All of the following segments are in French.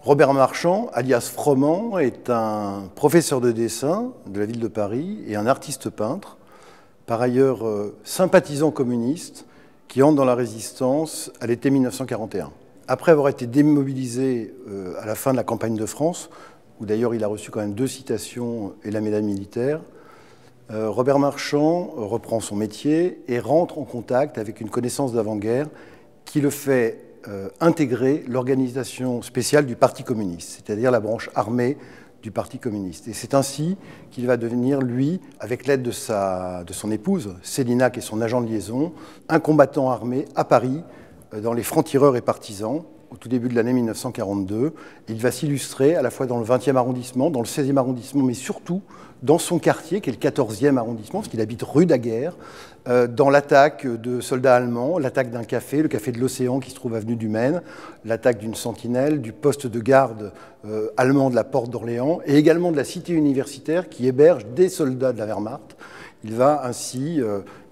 Robert Marchand, alias Froment, est un professeur de dessin de la ville de Paris et un artiste peintre, par ailleurs sympathisant communiste, qui entre dans la résistance à l'été 1941. Après avoir été démobilisé à la fin de la campagne de France, où d'ailleurs il a reçu quand même 2 citations et la médaille militaire, Robert Marchand reprend son métier et rentre en contact avec une connaissance d'avant-guerre qui le fait intégrer l'organisation spéciale du Parti communiste, c'est-à-dire la branche armée du Parti communiste. Et c'est ainsi qu'il va devenir, lui, avec l'aide de son épouse, Célina, qui est son agent de liaison, un combattant armé à Paris, dans les francs-tireurs et partisans, au tout début de l'année 1942. Il va s'illustrer à la fois dans le 20e arrondissement, dans le 16e arrondissement, mais surtout dans son quartier, qui est le 14e arrondissement, parce qu'il habite rue Daguerre, dans l'attaque de soldats allemands, l'attaque d'un café, le café de l'Océan qui se trouve avenue du Maine, l'attaque d'une sentinelle, du poste de garde allemand de la Porte d'Orléans, et également de la cité universitaire qui héberge des soldats de la Wehrmacht. Il va ainsi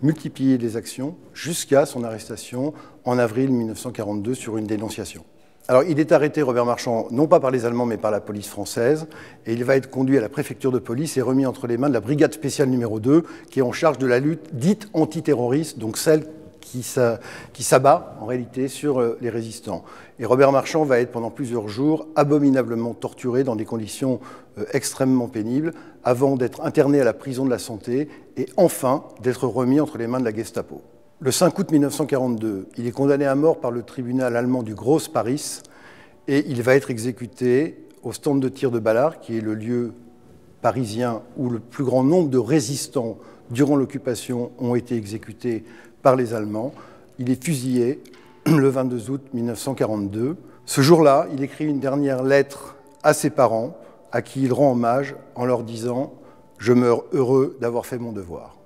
multiplier les actions jusqu'à son arrestation en avril 1942 sur une dénonciation. Alors, il est arrêté, Robert Marchand, non pas par les Allemands, mais par la police française, et il va être conduit à la préfecture de police et remis entre les mains de la brigade spéciale numéro 2, qui est en charge de la lutte dite antiterroriste, donc celle qui s'abat en réalité sur les résistants. Et Robert Marchand va être pendant plusieurs jours abominablement torturé dans des conditions extrêmement pénibles, avant d'être interné à la prison de la Santé et enfin d'être remis entre les mains de la Gestapo. Le 5 août 1942, il est condamné à mort par le tribunal allemand du Grosse Paris et il va être exécuté au stand de tir de Ballard, qui est le lieu parisien où le plus grand nombre de résistants durant l'occupation ont été exécutés par les Allemands. Il est fusillé le 22 août 1942. Ce jour-là, il écrit une dernière lettre à ses parents, à qui il rend hommage en leur disant « Je meurs heureux d'avoir fait mon devoir ».